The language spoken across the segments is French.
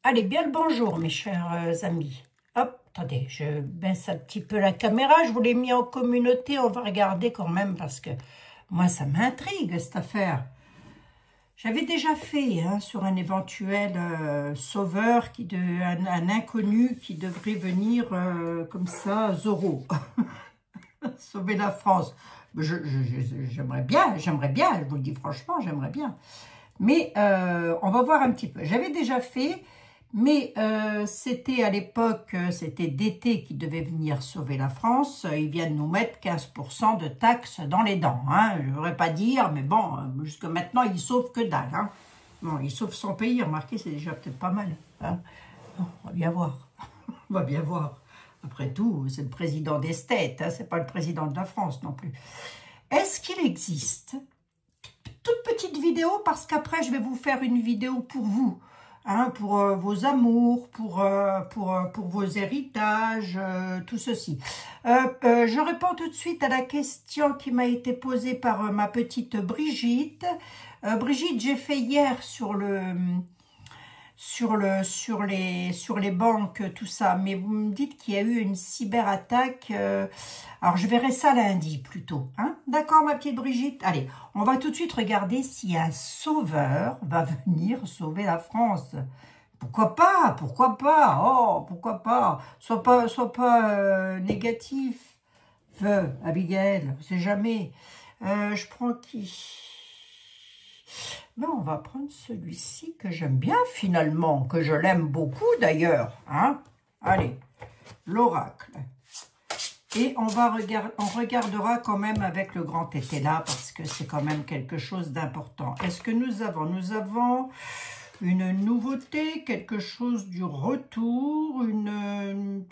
Allez, bien le bonjour, mes chers amis. Hop, attendez, je baisse un petit peu la caméra. Je vous l'ai mis en communauté. On va regarder quand même parce que moi, ça m'intrigue, cette affaire. J'avais déjà fait sur un éventuel sauveur, un inconnu qui devrait venir comme ça, Zorro, sauver la France. J'aimerais bien, je vous le dis franchement, j'aimerais bien. Mais on va voir un petit peu. J'avais déjà fait, mais c'était à l'époque, c'était d'été qui devait venir sauver la France. Ils viennent nous mettre 15% de taxes dans les dents. Je ne voudrais pas dire, mais bon, jusque maintenant, ils sauvent que dalle. Bon, ils sauvent son pays, remarquez, c'est déjà peut-être pas mal. Bon, on va bien voir. On va bien voir. Après tout, c'est le président des States, c'est pas le président de la France non plus. Est-ce qu'il existe toute petite vidéo parce qu'après je vais vous faire une vidéo pour vous, pour vos amours, pour vos héritages, tout ceci. Je réponds tout de suite à la question qui m'a été posée par ma petite Brigitte. Brigitte, j'ai fait hier sur les banques, tout ça, mais vous me dites qu'il y a eu une cyberattaque, alors je verrai ça lundi plutôt, D'accord, ma petite Brigitte? Allez, on va tout de suite regarder si un sauveur va venir sauver la France. Pourquoi pas? Pourquoi pas? Oh, pourquoi pas? Sois pas négatif, Abigail, on sait jamais. Je prends qui? Non, on va prendre celui-ci que j'aime bien finalement, que je l'aime beaucoup d'ailleurs. Allez, l'oracle. Et on regardera quand même avec le grand tété là, parce que c'est quand même quelque chose d'important. Est-ce que nous avons une nouveauté, quelque chose du retour,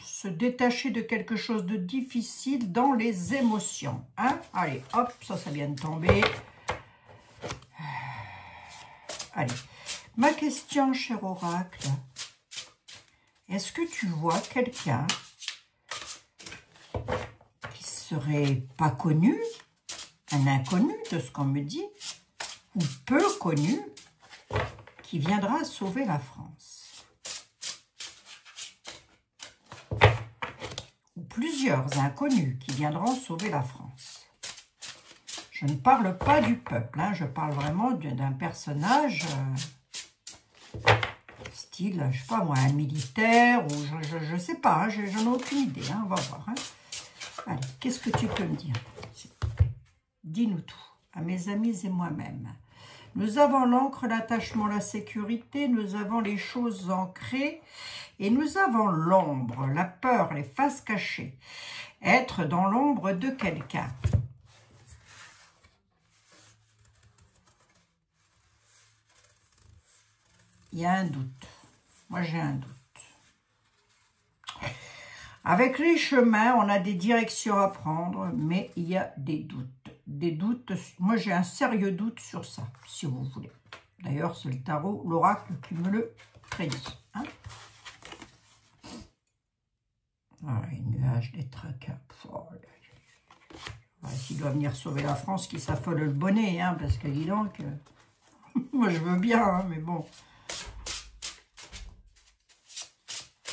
se détacher de quelque chose de difficile dans les émotions. Allez, hop, ça vient de tomber. Allez, ma question, cher oracle, est-ce que tu vois quelqu'un qui serait pas connu, un inconnu de ce qu'on me dit, ou peu connu, qui viendra sauver la France? Ou plusieurs inconnus qui viendront sauver la France. Je ne parle pas du peuple, je parle vraiment d'un personnage style, je sais pas moi, un militaire, ou je ne sais pas, j'en ai aucune idée, on va voir. Allez, qu'est-ce que tu peux me dire? Dis-nous tout, à mes amis et moi-même. Nous avons l'encre, l'attachement, la sécurité, nous avons les choses ancrées, et nous avons l'ombre, la peur, les faces cachées. Être dans l'ombre de quelqu'un. Il y a un doute. Moi, j'ai un doute. Avec les chemins, on a des directions à prendre, mais il y a des doutes. Des doutes, moi, j'ai un sérieux doute sur ça, si vous voulez. D'ailleurs, c'est le tarot, l'oracle qui me le prédit. Les nuages, les tracas. S'il doit venir sauver la France, qui s'affole le bonnet, parce que dis donc, moi, je veux bien, mais bon.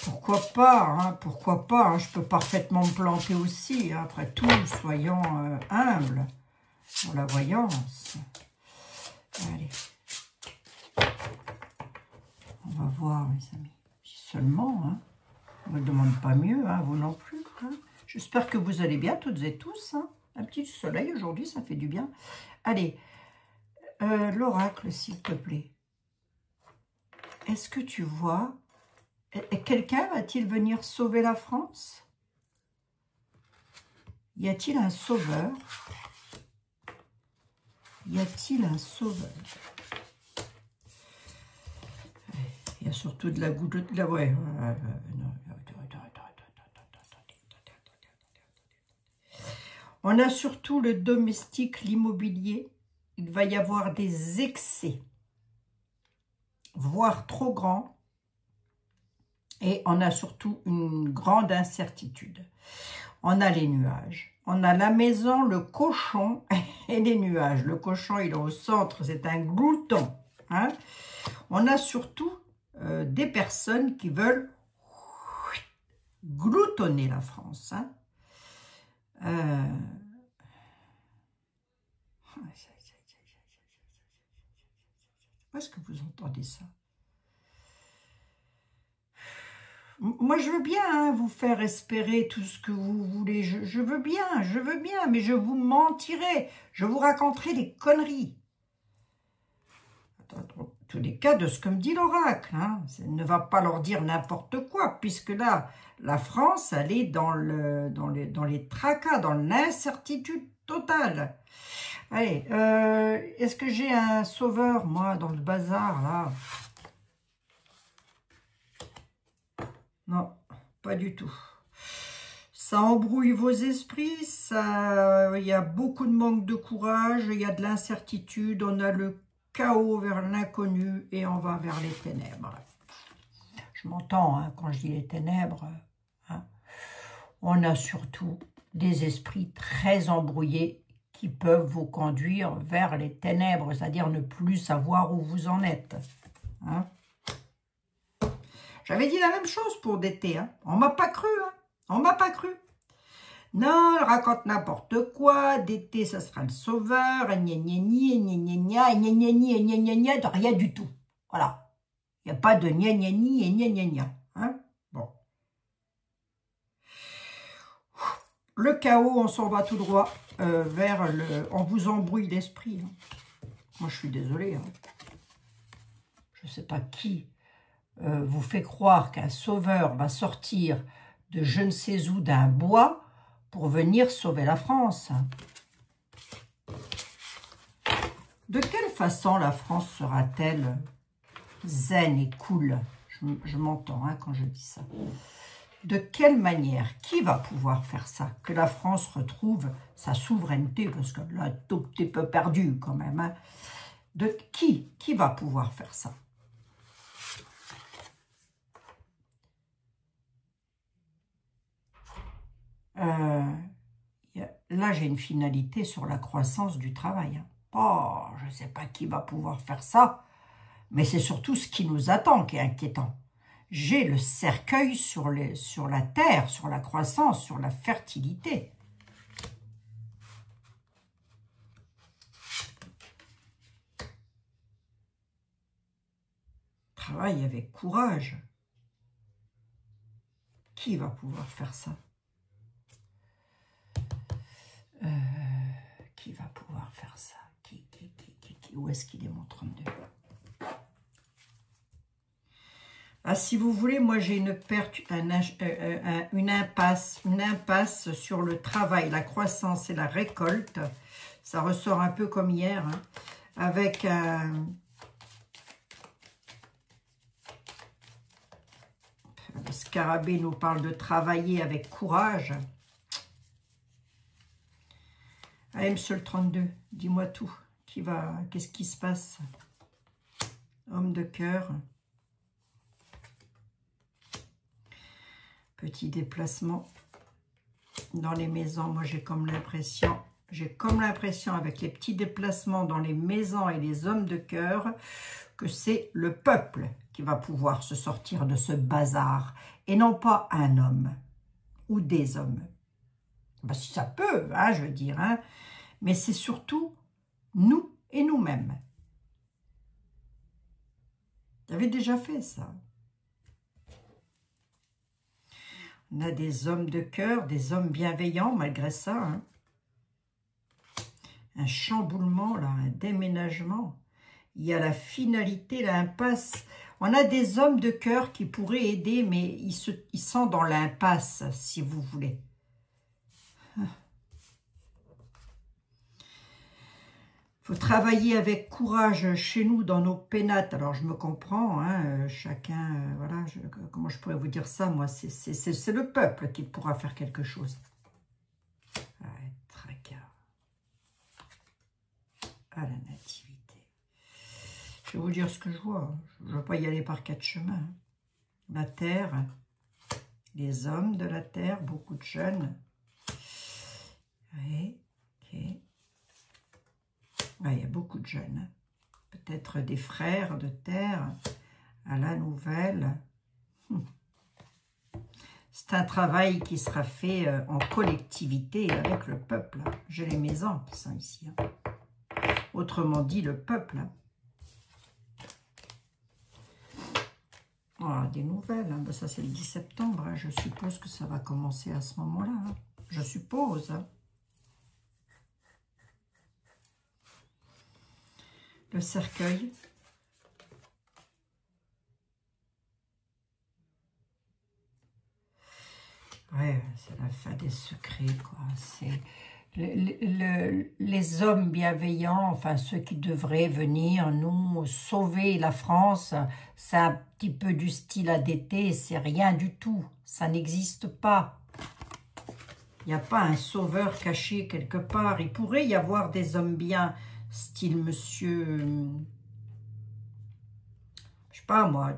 Pourquoi pas, je peux parfaitement me planter aussi, après tout, soyons humbles pour la voyance. Allez, on va voir, mes amis, si seulement, on ne me demande pas mieux, vous non plus, J'espère que vous allez bien, toutes et tous, Un petit soleil aujourd'hui, ça fait du bien. Allez, l'oracle, s'il te plaît, est-ce que tu vois... Quelqu'un va-t-il venir sauver la France? Y a-t-il un sauveur? Y a-t-il un sauveur? Il y a surtout de la goutte de la... Ouais. On a surtout le domestique, l'immobilier. Il va y avoir des excès, voire trop grands. Et on a surtout une grande incertitude. On a les nuages. On a la maison, le cochon et les nuages. Le cochon, il est au centre, c'est un glouton. On a surtout des personnes qui veulent gloutonner la France. Hein. Où est-ce que vous entendez ça? Moi, je veux bien hein, vous faire espérer tout ce que vous voulez. Je veux bien, mais je vous mentirai. Je vous raconterai des conneries. Dans tous les cas, de ce que me dit l'oracle. Hein. Ne va pas leur dire n'importe quoi, puisque là, la France, elle est dans les tracas, dans l'incertitude totale. Allez, est-ce que j'ai un sauveur, moi, dans le bazar, là? Non, pas du tout. Ça embrouille vos esprits, il y a beaucoup de manque de courage, il y a de l'incertitude, on a le chaos vers l'inconnu et on va vers les ténèbres. Je m'entends hein, quand je dis les ténèbres. Hein. On a surtout des esprits très embrouillés qui peuvent vous conduire vers les ténèbres, c'est-à-dire ne plus savoir où vous en êtes. Hein. J'avais dit la même chose pour d'été. Hein. On m'a pas cru. Hein. On m'a pas cru. Non, elle raconte n'importe quoi. D'été, ça sera le sauveur. Rien du tout. Voilà. Il n'y a pas de gna-gna-ni et gna-gna-gna. Hein. Bon. Le chaos, on s'en va tout droit vers le... On vous embrouille l'esprit. Hein. Moi, je suis désolée. Hein. Je ne sais pas qui vous fait croire qu'un sauveur va sortir de je ne sais où d'un bois pour venir sauver la France. De quelle façon la France sera-t-elle zen et cool? Je m'entends hein, quand je dis ça. De quelle manière? Qui va pouvoir faire ça? Que la France retrouve sa souveraineté, parce que là, tout petit peu perdu quand même. Hein. De qui va pouvoir faire ça? Là, j'ai une finalité sur la croissance du travail. Hein. Oh, je ne sais pas qui va pouvoir faire ça, mais c'est surtout ce qui nous attend qui est inquiétant. J'ai le cercueil sur la terre, sur la croissance, sur la fertilité. Travaille avec courage. Qui va pouvoir faire ça? Qui va pouvoir faire ça? Où est-ce qu'il est mon 32? Ah, si vous voulez, moi j'ai une perte, une impasse sur le travail, la croissance et la récolte. Ça ressort un peu comme hier, hein, avec un... Le scarabée nous parle de travailler avec courage. Allez, monsieur le 32, dis-moi tout. Qu'est-ce qui se passe? Homme de cœur. Petit déplacement dans les maisons. Moi, j'ai comme l'impression avec les petits déplacements dans les maisons et les hommes de cœur que c'est le peuple qui va pouvoir se sortir de ce bazar et non pas un homme ou des hommes. Ben, si ça peut, hein, je veux dire, hein, mais c'est surtout nous et nous-mêmes. Vous avez déjà fait ça. On a des hommes de cœur, des hommes bienveillants malgré ça. Hein. Un chamboulement, là, un déménagement. Il y a la finalité, l'impasse. On a des hommes de cœur qui pourraient aider, mais ils sont dans l'impasse, si vous voulez. Il faut travailler avec courage chez nous, dans nos pénates. Alors, je me comprends, hein, chacun, voilà, comment je pourrais vous dire ça, moi, c'est le peuple qui pourra faire quelque chose. Ouais, tracas. À la nativité. Je vais vous dire ce que je vois. Je ne veux pas y aller par quatre chemins. Hein. La terre, les hommes de la terre, beaucoup de jeunes. Oui, ok. Ouais, il y a beaucoup de jeunes. Peut-être des frères de terre à la nouvelle. C'est un travail qui sera fait en collectivité avec le peuple. J'ai les maisons qui sont ici. Autrement dit, le peuple. Voilà, des nouvelles. Ben, ça, c'est le 10 septembre. Je suppose que ça va commencer à ce moment-là. Je suppose. Le cercueil. Ouais, c'est la fin des secrets, quoi. C'est les hommes bienveillants, enfin ceux qui devraient venir nous sauver la France, c'est un petit peu du style ADT, c'est rien du tout. Ça n'existe pas. Il n'y a pas un sauveur caché quelque part. Il pourrait y avoir des hommes bien, style monsieur... Je sais pas moi,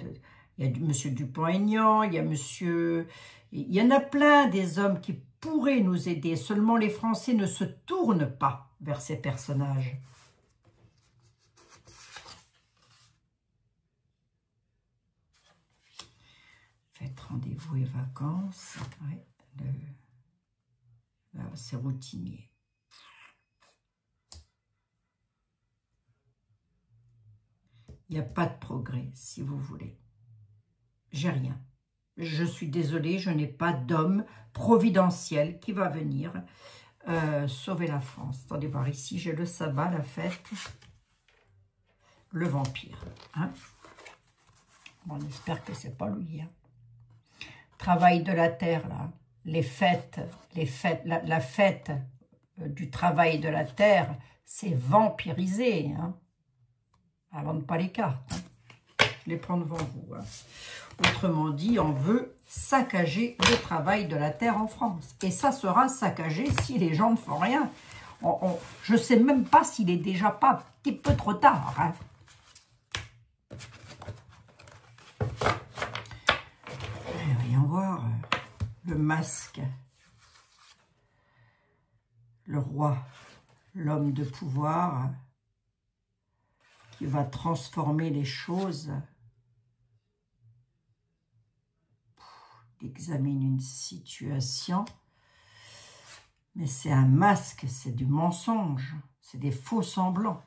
il y a monsieur Dupont-Aignan, il y a monsieur... Il y en a plein des hommes qui pourraient nous aider. Seulement les Français ne se tournent pas vers ces personnages. Faites rendez-vous et vacances. Ouais, là, c'est routinier. Il n'y a pas de progrès, si vous voulez. J'ai rien. Je suis désolée, je n'ai pas d'homme providentiel qui va venir sauver la France. Attendez voir, ici j'ai le sabbat, la fête, le vampire. Hein? Bon, on espère que c'est pas lui. Hein. Travail de la terre, là. Les fêtes, la fête du travail de la terre, c'est vampirisé. Hein. Avant de pas les cartes. Hein. Je les prends devant vous. Hein. Autrement dit, on veut saccager le travail de la terre en France. Et ça sera saccagé si les gens ne font rien. Je ne sais même pas s'il est déjà pas un petit peu trop tard. Hein. Voyons voir le masque. Le roi, l'homme de pouvoir qui va transformer les choses. Examine une situation, mais c'est un masque, c'est du mensonge, c'est des faux semblants.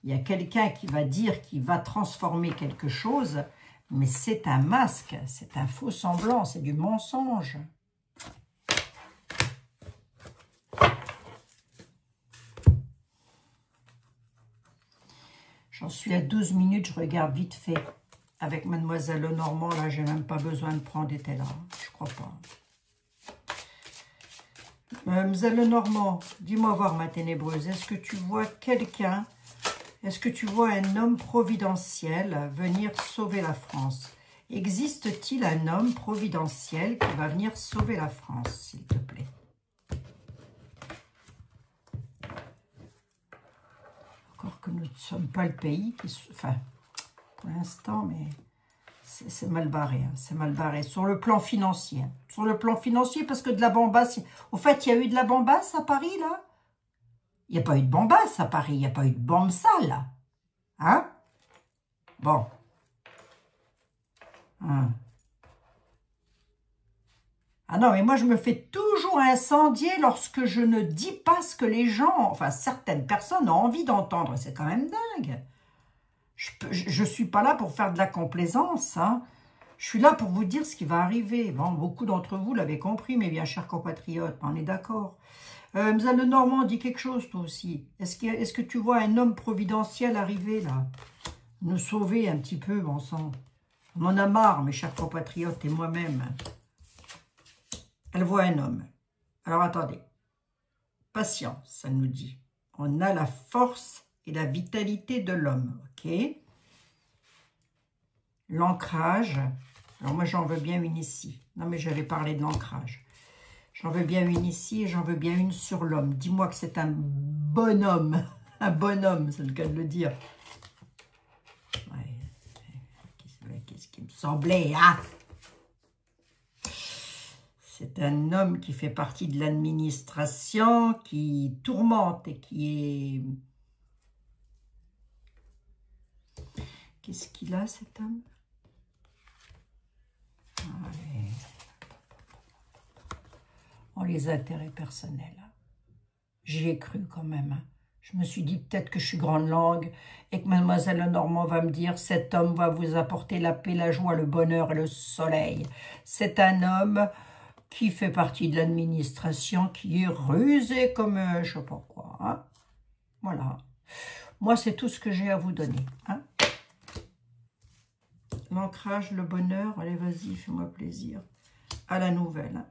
Il y a quelqu'un qui va dire qu'il va transformer quelque chose, mais c'est un masque, c'est un faux semblant, c'est du mensonge. J'en suis à 12 minutes, je regarde vite fait. Avec Mademoiselle Lenormand, là, j'ai même pas besoin de prendre des tels. Je crois pas. Mademoiselle Lenormand, dis-moi voir, ma ténébreuse, est-ce que tu vois quelqu'un, est-ce que tu vois un homme providentiel venir sauver la France? Existe-t-il un homme providentiel qui va venir sauver la France, s'il te plaît? Encore que nous ne sommes pas le pays qui... Enfin... pour l'instant, mais c'est mal barré. Hein, c'est mal barré sur le plan financier. Hein. Sur le plan financier, parce que de la bombasse... Au fait, il y a eu de la bombasse à Paris, là? Il n'y a pas eu de bombasse à Paris. Il n'y a pas eu de bombe sale, là. Hein? Bon. Hein. Ah non, mais moi, je me fais toujours incendier lorsque je ne dis pas ce que les gens... Enfin, certaines personnes ont envie d'entendre. C'est quand même dingue. Je ne suis pas là pour faire de la complaisance, hein. Je suis là pour vous dire ce qui va arriver. Bon, beaucoup d'entre vous l'avez compris, mes bien chers compatriotes, on est d'accord. Mzal Lenormand, dis quelque chose, toi aussi. Est-ce que tu vois un homme providentiel arriver, là? Nous sauver un petit peu, bon sang. On en a marre, mes chers compatriotes, et moi-même. Elle voit un homme. Alors, attendez. Patience, ça nous dit. On a la force et la vitalité de l'homme, ok? L'ancrage. Alors moi, j'en veux bien une ici. Non, mais j'avais parlé de l'ancrage. J'en veux bien une ici et j'en veux bien une sur l'homme. Dis-moi que c'est un bonhomme. Un bonhomme, c'est le cas de le dire. Ouais. Qu'est-ce qui me semblait, hein? C'est un homme qui fait partie de l'administration, qui tourmente et qui est... Qu'est-ce qu'il a, cet homme? les intérêts personnels. J'y ai cru quand même. Hein. Je me suis dit peut-être que je suis grande langue et que mademoiselle Lenormand va me dire « Cet homme va vous apporter la paix, la joie, le bonheur et le soleil. C'est un homme qui fait partie de l'administration, qui est rusé comme je sais pas quoi. Hein. » Voilà. Moi, c'est tout ce que j'ai à vous donner. Hein. L'ancrage, le bonheur. Allez, vas-y, fais-moi plaisir. À la nouvelle. Hein.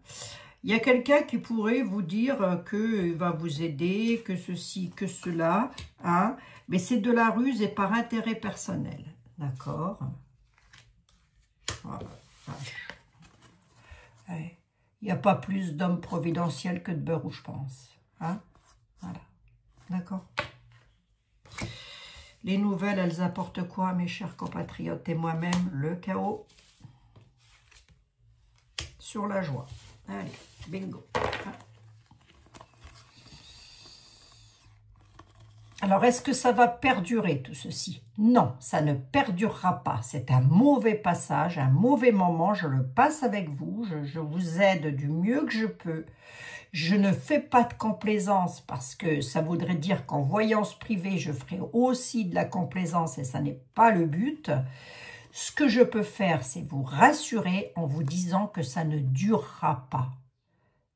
Il y a quelqu'un qui pourrait vous dire qu'il va vous aider, que ceci, que cela. Hein. Mais c'est de la ruse et par intérêt personnel. D'accord. Voilà. Ouais. Il n'y a pas plus d'hommes providentiels que de beurre, je pense. Hein. Voilà. D'accord. Les nouvelles, elles apportent quoi, mes chers compatriotes et moi-même? Le chaos sur la joie. Allez, bingo. Alors, est-ce que ça va perdurer tout ceci? Non, ça ne perdurera pas. C'est un mauvais passage, un mauvais moment. Je le passe avec vous. Je vous aide du mieux que je peux. Je ne fais pas de complaisance parce que ça voudrait dire qu'en voyance privée, je ferai aussi de la complaisance et ça n'est pas le but. Ce que je peux faire, c'est vous rassurer en vous disant que ça ne durera pas.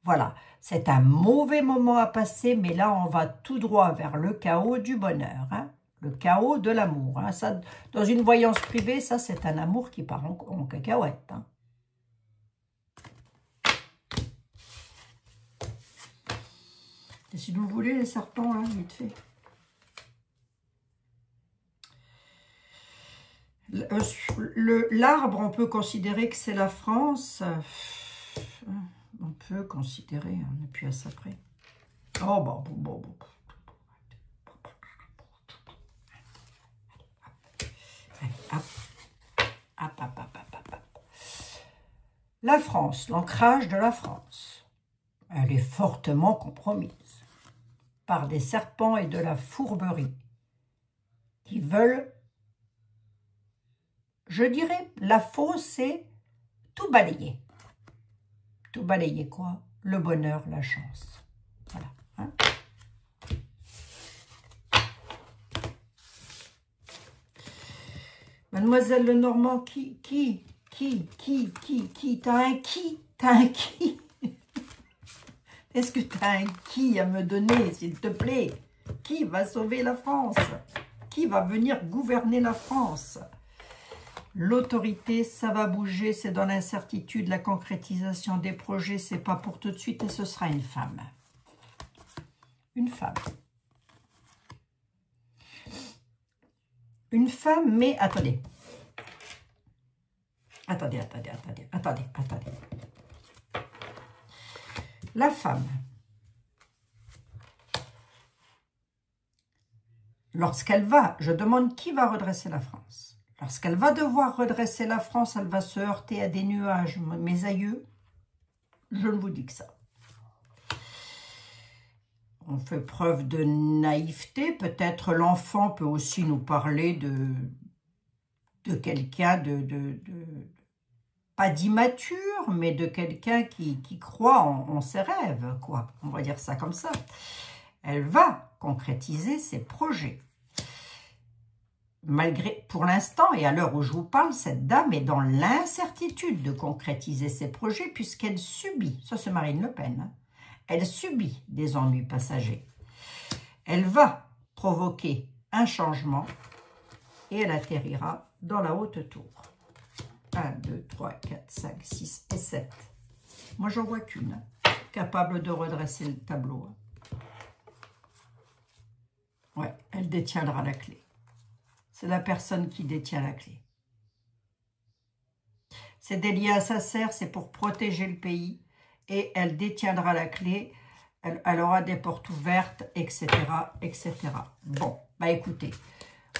Voilà, c'est un mauvais moment à passer, mais là, on va tout droit vers le chaos du bonheur, hein, le chaos de l'amour. Hein. Ça, dans une voyance privée, ça, c'est un amour qui part en cacahuète. Hein. Et si vous voulez, les serpents, là, vite fait. L'arbre, on peut considérer que c'est la France. On peut considérer, on n'est plus à ça près. Oh, bon. Allez, hop. La France, l'ancrage de la France, elle est fortement compromise par des serpents et de la fourberie qui veulent, je dirais, la fausse, c'est tout balayer. Tout balayer quoi? Le bonheur, la chance. Voilà. Hein? Mademoiselle Lenormand, qui? T'as un qui? T'as un qui? Est-ce que t'as un qui à me donner, s'il te plaît? Qui va sauver la France? Qui va venir gouverner la France? L'autorité, ça va bouger, c'est dans l'incertitude, la concrétisation des projets, c'est pas pour tout de suite et ce sera une femme. Une femme. Une femme, mais attendez. Attendez. La femme, lorsqu'elle va, je demande qui va redresser la France. Lorsqu'elle va devoir redresser la France, elle va se heurter à des nuages. Mes aïeux, je ne vous dis que ça. On fait preuve de naïveté. Peut-être l'enfant peut aussi nous parler de quelqu'un pas d'immature, mais de quelqu'un qui croit en ses rêves, quoi. On va dire ça comme ça. Elle va concrétiser ses projets. Malgré, pour l'instant, et à l'heure où je vous parle, cette dame est dans l'incertitude de concrétiser ses projets puisqu'elle subit, ça c'est Marine Le Pen, hein, elle subit des ennuis passagers. Elle va provoquer un changement et elle atterrira dans la haute tour. 1, 2, 3, 4, 5, 6 et 7. Moi, j'en vois qu'une, capable de redresser le tableau. Ouais, elle détiendra la clé. C'est la personne qui détient la clé. C'est délié à sa serre, c'est pour protéger le pays. Et elle détiendra la clé, elle aura des portes ouvertes, etc., etc. Bon, bah écoutez,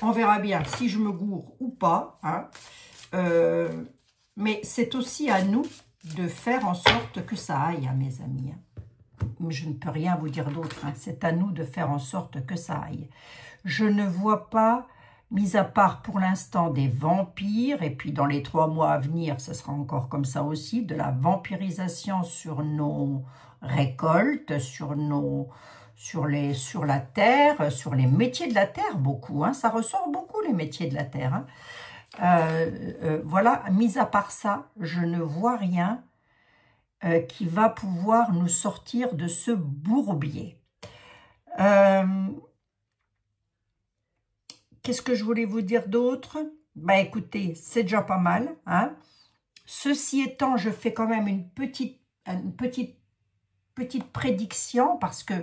on verra bien si je me gourre ou pas. Hein. Mais c'est aussi à nous de faire en sorte que ça aille, hein, mes amis. Hein. Je ne peux rien vous dire d'autre. Hein. C'est à nous de faire en sorte que ça aille. Je ne vois pas mis à part pour l'instant des vampires, et puis dans les 3 mois à venir, ce sera encore comme ça aussi, de la vampirisation sur nos récoltes, sur la terre, sur les métiers de la terre, beaucoup, hein, ça ressort beaucoup les métiers de la terre. Hein. Voilà, mis à part ça, je ne vois rien qui va pouvoir nous sortir de ce bourbier. Qu'est-ce que je voulais vous dire d'autre? Bah écoutez, c'est déjà pas mal. Hein. Ceci étant, je fais quand même une petite prédiction parce que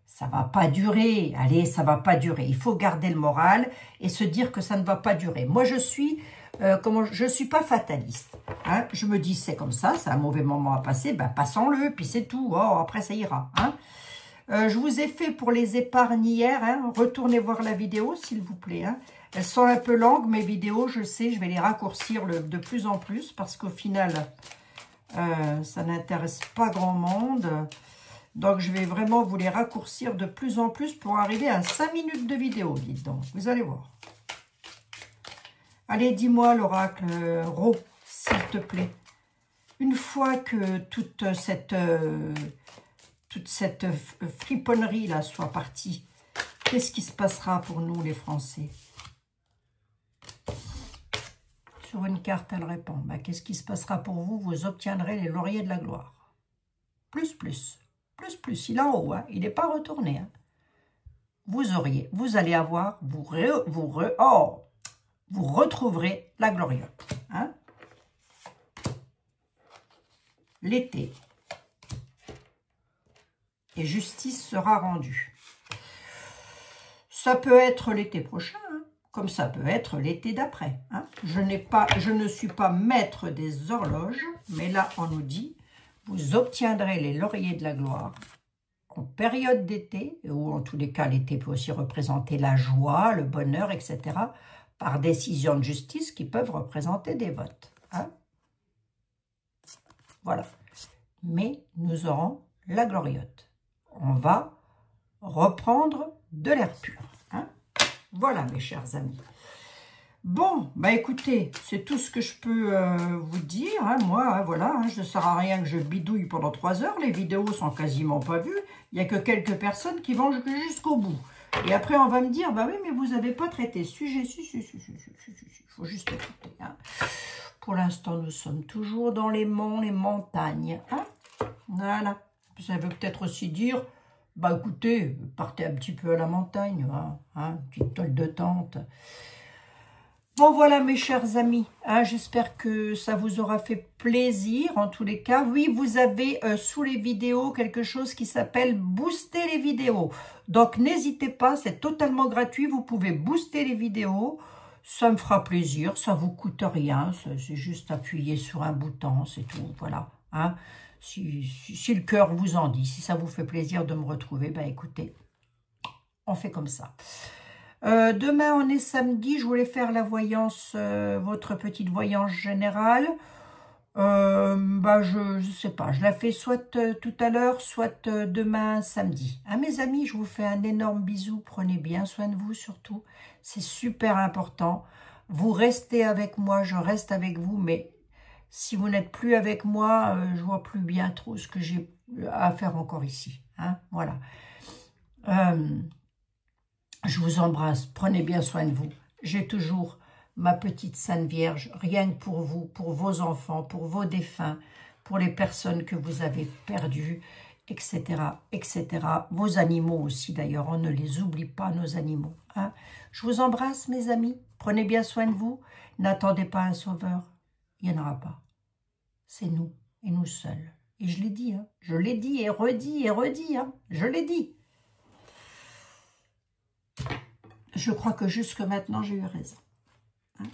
ça va pas durer. Allez, ça va pas durer. Il faut garder le moral et se dire que ça ne va pas durer. Moi, je suis pas fataliste. Hein. Je me dis, c'est comme ça, c'est un mauvais moment à passer, ben passons-le, puis c'est tout. Oh, après, ça ira. Hein. Je vous ai fait pour les épargnes hier. Hein. Retournez voir la vidéo, s'il vous plaît. Hein. Elles sont un peu longues, mes vidéos, je sais, je vais les raccourcir de plus en plus parce qu'au final, ça n'intéresse pas grand monde. Donc, je vais vraiment vous les raccourcir de plus en plus pour arriver à 5 minutes de vidéo, dites donc. Vous allez voir. Allez, dis-moi, l'oracle Ro, s'il te plaît. Une fois que toute cette friponnerie-là soit partie, qu'est-ce qui se passera pour nous, les Français? Sur une carte, elle répond. Ben, qu'est-ce qui se passera pour vous? Vous obtiendrez les lauriers de la gloire. Plus, plus. Plus, plus. Il est en haut, hein. Il n'est pas retourné. Hein. Vous allez avoir, vous retrouverez la gloriote. Hein. L'été. Et justice sera rendue. Ça peut être l'été prochain, hein, comme ça peut être l'été d'après. Hein. Je ne suis pas maître des horloges, mais là, on nous dit, vous obtiendrez les lauriers de la gloire en période d'été, ou en tous les cas, l'été peut aussi représenter la joie, le bonheur, etc., par décision de justice qui peuvent représenter des votes. Hein. Voilà. Mais nous aurons la gloriote. On va reprendre de l'air pur. Hein. Voilà, mes chers amis. Bon, bah écoutez, c'est tout ce que je peux vous dire. Hein. Moi, hein, voilà, hein, je ne sert à rien que je bidouille pendant 3 heures. Les vidéos sont quasiment pas vues. Il n'y a que quelques personnes qui vont jusqu'au bout. Et après, on va me dire, bah oui, mais vous n'avez pas traité ce sujet. Il faut juste écouter. Hein. Pour l'instant, nous sommes toujours dans les monts, les montagnes. Hein. Voilà. Ça veut peut-être aussi dire, bah écoutez, partez un petit peu à la montagne, hein, petite toile de tente. Bon voilà mes chers amis, hein, j'espère que ça vous aura fait plaisir en tous les cas. Oui, vous avez sous les vidéos quelque chose qui s'appelle booster les vidéos. Donc n'hésitez pas, c'est totalement gratuit, vous pouvez booster les vidéos. Ça me fera plaisir, ça vous coûte rien, c'est juste appuyer sur un bouton, c'est tout, voilà. Hein. Si le cœur vous en dit, si ça vous fait plaisir de me retrouver, ben écoutez, on fait comme ça. Demain, on est samedi, je voulais faire la voyance, votre petite voyance générale. Bah, je sais pas, je la fais soit tout à l'heure, soit demain samedi. Hein, mes amis, je vous fais un énorme bisou, prenez bien soin de vous surtout, c'est super important. Vous restez avec moi, je reste avec vous, mais si vous n'êtes plus avec moi, je vois plus bien trop ce que j'ai à faire encore ici. Hein, voilà. Je vous embrasse, prenez bien soin de vous. J'ai toujours ma petite Sainte Vierge, rien que pour vous, pour vos enfants, pour vos défunts, pour les personnes que vous avez perdues, etc., etc. Vos animaux aussi d'ailleurs, on ne les oublie pas, nos animaux. Hein. Je vous embrasse mes amis, prenez bien soin de vous. N'attendez pas un sauveur, il n'y en aura pas. C'est nous, et nous seuls. Et je l'ai dit, hein. Je l'ai dit et redit, hein. Je l'ai dit. Je crois que jusque maintenant, j'ai eu raison. Hein.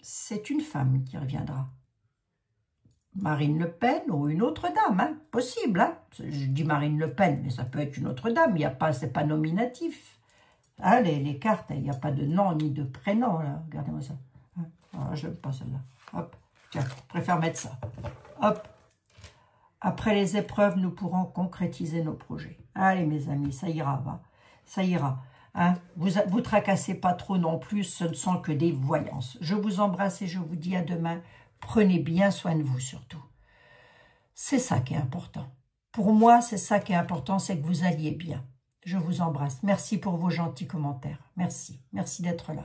C'est une femme qui reviendra. Marine Le Pen ou une autre dame, hein. Possible. Hein. Je dis Marine Le Pen, mais ça peut être une autre dame. Il n'y a pas, c'est pas nominatif. Hein, les cartes, il n'y a pas de nom ni de prénom. Regardez-moi ça. Hein. Oh, je n'aime pas celle-là. Hop. Tiens, je préfère mettre ça. Hop. Après les épreuves, nous pourrons concrétiser nos projets. Allez, mes amis, ça ira, va. Ça ira. Hein, vous tracassez pas trop non plus, ce ne sont que des voyances. Je vous embrasse et je vous dis à demain. Prenez bien soin de vous surtout. C'est ça qui est important. Pour moi, c'est ça qui est important, c'est que vous alliez bien. Je vous embrasse. Merci pour vos gentils commentaires. Merci. Merci d'être là.